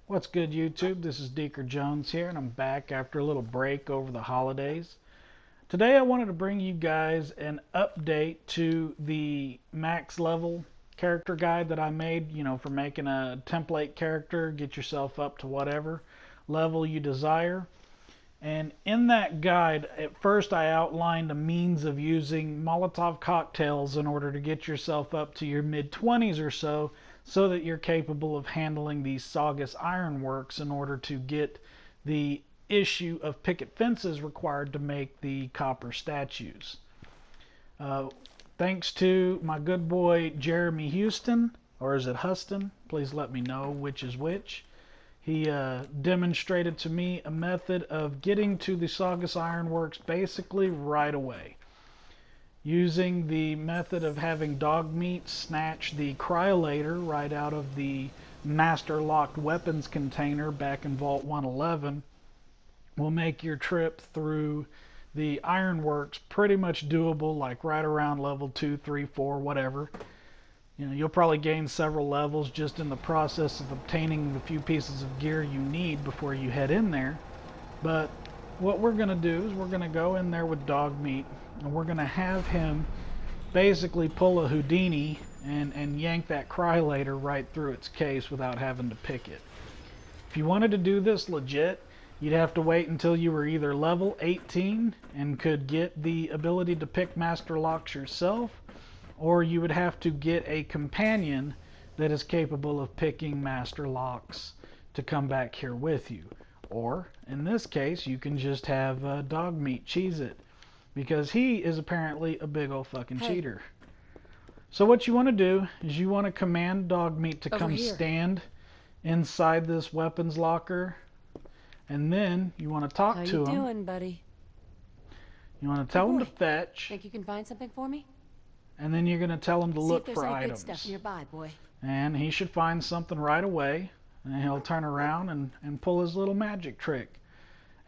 What's good, YouTube? This is Deaker Jones here, and I'm back after a little break over the holidays. Today I wanted to bring you guys an update to the max level character guide that I made, for making a template character, get yourself up to whatever level you desire. And in that guide, at first I outlined a means of using Molotov Cocktails in order to get yourself up to your mid-20s or so that you're capable of handling these Saugus Ironworks in order to get the issue of picket fences required to make the copper statues. Thanks to my good boy Jeremy Hustom, or is it Huston? Please let me know which is which. He demonstrated to me a method of getting to the Saugus Ironworks basically right away, using the method of having Dogmeat snatch the Cryolator right out of the master locked weapons container back in Vault 111 will make your trip through the Ironworks pretty much doable, like right around level 2, 3, 4, whatever. You'll probably gain several levels just in the process of obtaining the few pieces of gear you need before you head in there. But what we're going to do is we're going to go in there with Dogmeat, and we're going to have him basically pull a Houdini and yank that Cryolator right through its case without having to pick it. If you wanted to do this legit, you'd have to wait until you were either level 18 and could get the ability to pick master locks yourself, or you would have to get a companion that is capable of picking master locks to come back here with you. Or, in this case, you can just have Dogmeat cheese it, because he is apparently a big old fucking cheater. So what you want to do is you want to command Dogmeat to come stand inside this weapons locker, and then you want to talk to him. How you doing, buddy? You want to tell him to fetch. Think you can find something for me? And then you're going to tell him to look for items. Good stuff nearby, boy. And he should find something right away. And he'll turn around and pull his little magic trick.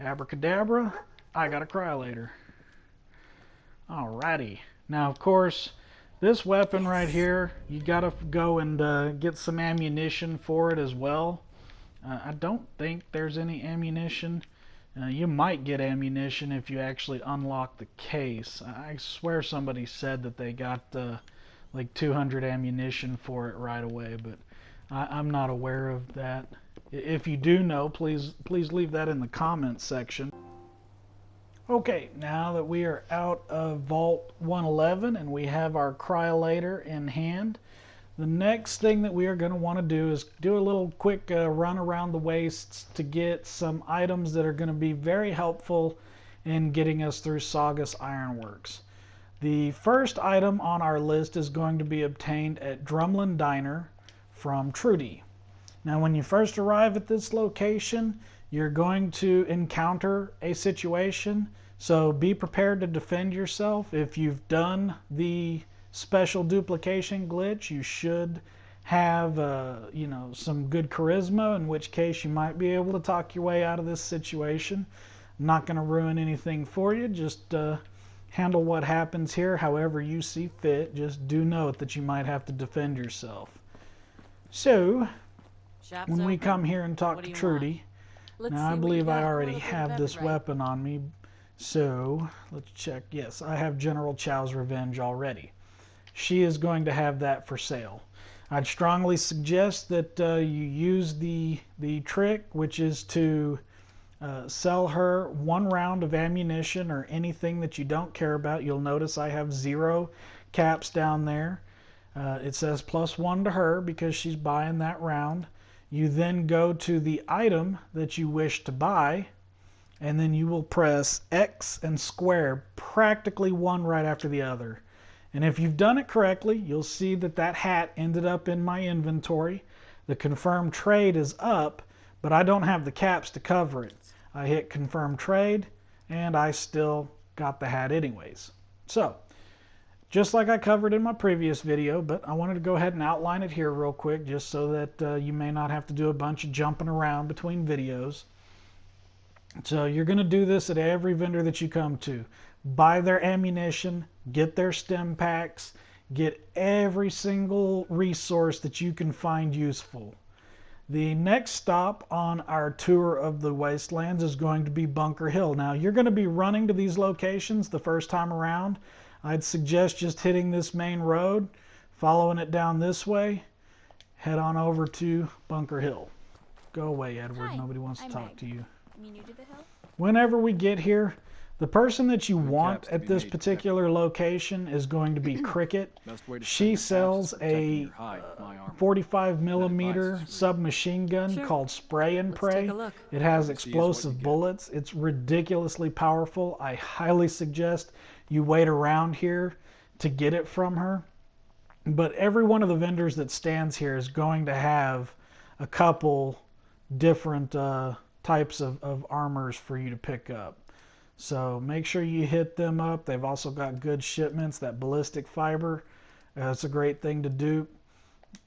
Abracadabra, I got a Cryolator. Alrighty. Now, of course, this weapon right here, you got to go and get some ammunition for it as well. I don't think there's any ammunition. You might get ammunition if you actually unlock the case. I swear somebody said that they got like 200 ammunition for it right away, but I'm not aware of that. If you do know, please leave that in the comments section. Okay, now that we are out of Vault 111 and we have our Cryolator in hand, the next thing that we are going to want to do is do a little quick run around the wastes to get some items that are going to be very helpful in getting us through Saugus Ironworks. The first item on our list is going to be obtained at Drumlin Diner from Trudy. Now, when you first arrive at this location, you're going to encounter a situation, so be prepared to defend yourself. If you've done the special duplication glitch, you should have some good charisma, in which case you might be able to talk your way out of this situation. I'm not going to ruin anything for you. Just handle what happens here however you see fit. Just do note that you might have to defend yourself. So when we come here and talk to Trudy, now I believe I already have this weapon on me, so let's check. Yes, I have General Chow's Revenge already. She is going to have that for sale. I'd strongly suggest that you use the trick, which is to sell her 1 round of ammunition or anything that you don't care about. You'll notice I have 0 caps down there. It says +1 to her because she's buying that round. You then go to the item that you wish to buy, and then you will press X and square, practically one right after the other. And if you've done it correctly, you'll see that that hat ended up in my inventory. The confirmed trade is up, but I don't have the caps to cover it. I hit confirm trade, and I still got the hat anyways. So, just like I covered in my previous video, but I wanted to go ahead and outline it here real quick, just so that you may not have to do a bunch of jumping around between videos. So you're going to do this at every vendor that you come to. Buy their ammunition, get their stem packs, get every single resource that you can find useful. The next stop on our tour of the Wastelands is going to be Bunker Hill. Now, you're going to be running to these locations the first time around. I'd suggest just hitting this main road, following it down this way, head on over to Bunker Hill. Go away, Edward. Hi, Nobody wants to I'm talk Meg. to you. You new to the hill? Whenever we get here, the person that you want caps to at be this made, particular location is going to be Cricket. Best way to She spend your caps is sells protecting a your hide with my armor. 45 millimeter advice is free. submachine gun Sure. called Spray and Let's Pray. take a look. It has See is what you explosive get. bullets. It's ridiculously powerful. I highly suggest you wait around here to get it from her. But every one of the vendors that stands here is going to have a couple different types of armors for you to pick up. So make sure you hit them up. They've also got good shipments. That ballistic fiber, that's a great thing to dupe.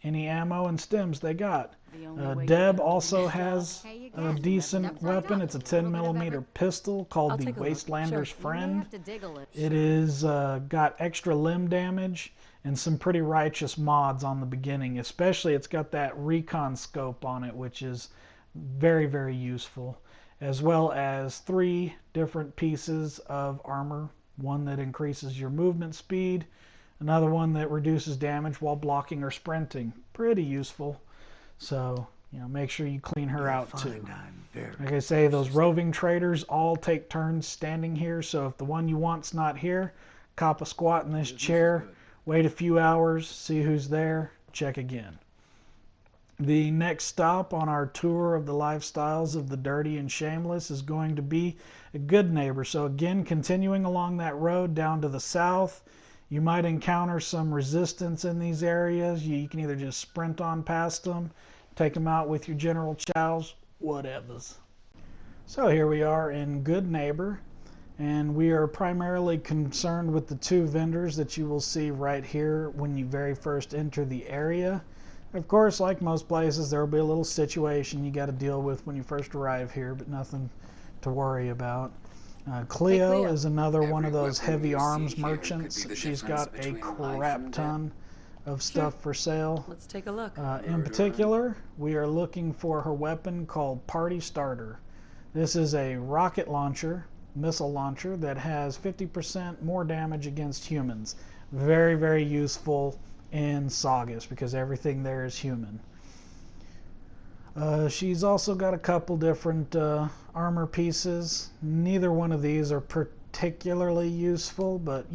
Any ammo and stems they got. The only way Deb to go. also has Hey, you a guys, decent step right weapon. up. It's a A 10 little bit of millimeter every- pistol called I'll the take a look. Wastelander's Sure. You may Friend. have to dig a little. It is got extra limb damage and some pretty righteous mods on the beginning. Especially it's got that recon scope on it, which is very, very useful. As well as 3 different pieces of armor. One that increases your movement speed. Another one that reduces damage while blocking or sprinting. Pretty useful. So, make sure you clean her out too. Like I say, those roving traders all take turns standing here. So if the one you want's not here, cop a squat in this chair, wait a few hours, see who's there, check again. The next stop on our tour of the lifestyles of the dirty and shameless is going to be a Good Neighbor. So again, continuing along that road down to the south, you might encounter some resistance in these areas. You can either just sprint on past them, take them out with your general chows, whatevers. So here we are in Good Neighbor, and we are primarily concerned with the 2 vendors that you will see right here when you very first enter the area. Of course, like most places, there will be a little situation you got to deal with when you first arrive here, but nothing to worry about. Cleo is another one of those heavy arms merchants. She's got a crap ton of stuff for sale. Let's take a look. In particular, we are looking for her weapon called Party Starter. This is a rocket launcher, missile launcher, that has 50% more damage against humans. Very, very useful in Saugus because everything there is human. She's also got a couple different armor pieces. Neither one of these are particularly useful, but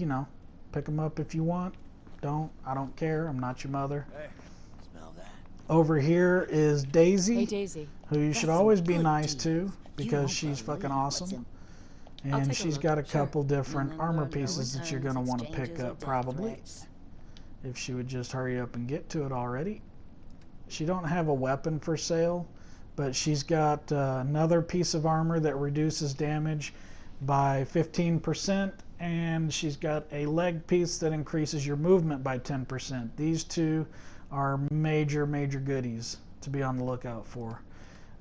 pick them up if you want. I don't care. I'm not your mother. Hey, smell that? Over here is Daisy, Hey, Daisy. who you should That's always some be good nice tea. to You because won't she's fucking believe what's awesome. I'll And take a she's look. got a Sure. couple different And then armor learn no pieces that you're going to returns, want to pick exchanges, or up death probably. threats. If she would just hurry up and get to it already. She don't have a weapon for sale, but she's got another piece of armor that reduces damage by 15%, and she's got a leg piece that increases your movement by 10%. These 2 are major, major goodies to be on the lookout for.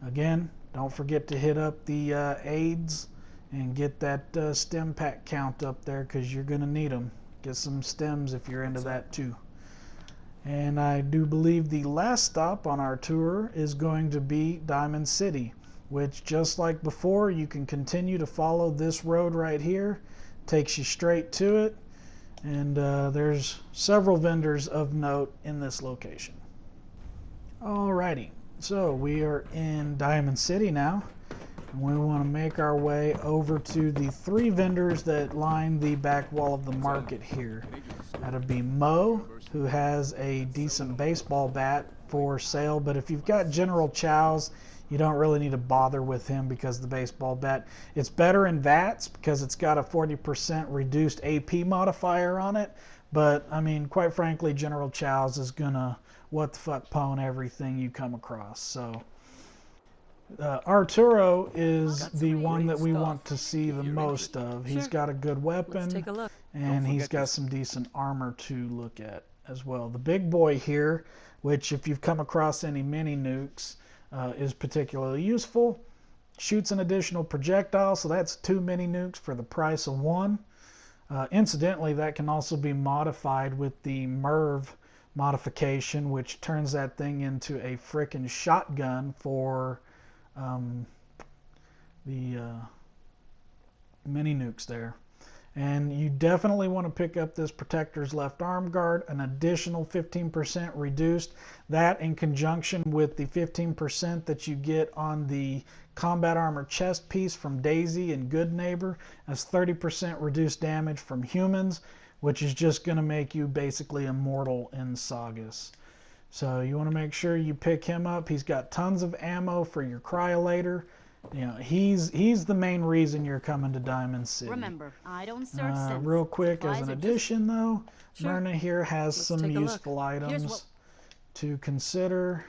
Again, don't forget to hit up the aids and get that stem pack count up there because you're going to need them. Get some stems if you're into that too. And I do believe the last stop on our tour is going to be Diamond City, which, just like before, you can continue to follow this road right here. Takes you straight to it, and there's several vendors of note in this location. Alrighty, so we are in Diamond City now, and we want to make our way over to the 3 vendors that line the back wall of the market here. That'll be Mo, who has a decent baseball bat for sale, but if you've got General Chow's, you don't really need to bother with him because the baseball bat, it's better in VATS because it's got a 40% reduced AP modifier on it, but I mean, quite frankly, General Chow's is gonna what the fuck pwn everything you come across. So Arturo is the one that we want to see the most of. He's Sure. got a good Let's weapon, take a look. and he's got some decent armor to look at as well. The big boy here, which if you've come across any mini nukes, is particularly useful. Shoots an additional projectile, so that's 2 mini nukes for the price of 1. Incidentally, that can also be modified with the MIRV modification, which turns that thing into a frickin' shotgun for the mini nukes there. And you definitely want to pick up this Protector's Left Arm Guard, an additional 15% reduced. That in conjunction with the 15% that you get on the Combat Armor chest piece from Daisy and Good Neighbor, as 30% reduced damage from humans, which is just going to make you basically immortal in Saugus. So you want to make sure you pick him up. He's got tons of ammo for your Cryolator. You know, he's the main reason you're coming to Diamond City. Remember, I don't search sense. Real quick, Supplies as an are just- addition though, Sure. Myrna here has Let's some take a look. useful Here's items what- to consider.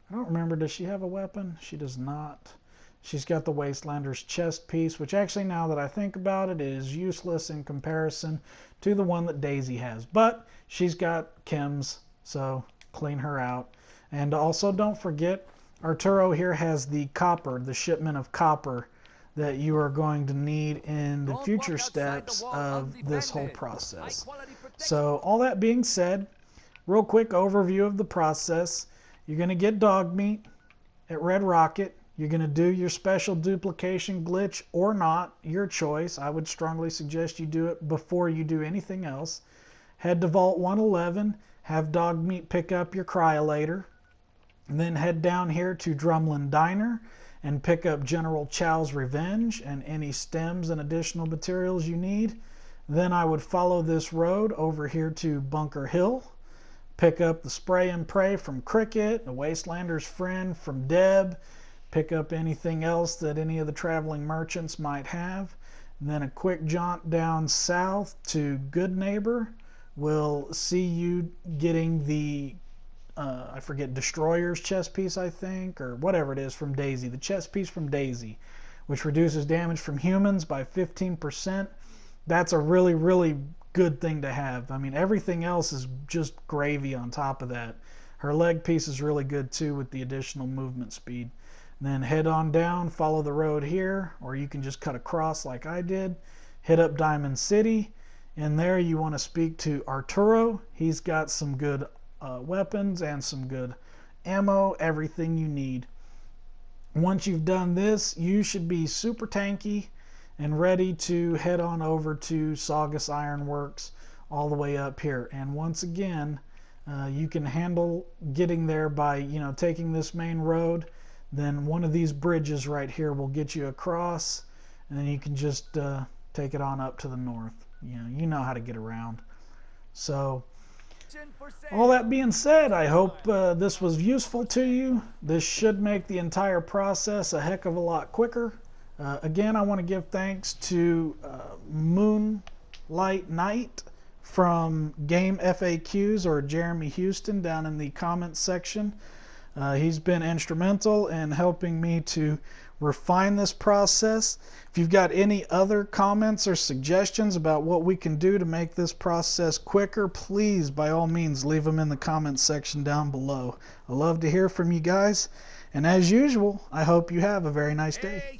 I don't remember, does she have a weapon? She does not. She's got the Wastelander's chest piece, which actually, now that I think about it, is useless in comparison to the one that Daisy has. But she's got chems, so clean her out. And also, don't forget, Arturo here has the copper, the shipment of copper that you are going to need in the future steps of this whole process. So all that being said, real quick overview of the process. You're going to get Dogmeat at Red Rocket. You're going to do your special duplication glitch or not, your choice. I would strongly suggest you do it before you do anything else. Head to Vault 111, have Dogmeat pick up your Cryolator. And then head down here to Drumlin Diner and pick up General Chow's Revenge and any stems and additional materials you need. Then I would follow this road over here to Bunker Hill, pick up the Spray and Pray from Cricket, the Wastelander's Friend from Deb, pick up anything else that any of the traveling merchants might have. And then a quick jaunt down south to Good Neighbor will see you getting the I forget, Destroyer's chest piece, I think, or whatever it is from Daisy. The chest piece from Daisy, which reduces damage from humans by 15%. That's a really, really good thing to have. I mean, everything else is just gravy on top of that. Her leg piece is really good, too, with the additional movement speed. And then head on down, follow the road here, or you can just cut across like I did. Hit up Diamond City. In there, you want to speak to Arturo. He's got some good weapons and some good ammo, everything you need. Once you've done this, you should be super tanky and ready to head on over to Saugus Ironworks all the way up here. And once again, you can handle getting there by, you know, taking this main road. Then one of these bridges right here will get you across, and then you can just take it on up to the north. You know how to get around. So all that being said, I hope this was useful to you. This should make the entire process a heck of a lot quicker. Again, I want to give thanks to Moonlightnite from Game FAQs, or Jeremy Hustom, down in the comments section. He's been instrumental in helping me to refine this process. If you've got any other comments or suggestions about what we can do to make this process quicker, please, by all means, leave them in the comments section down below. I love to hear from you guys. And as usual, I hope you have a very nice day.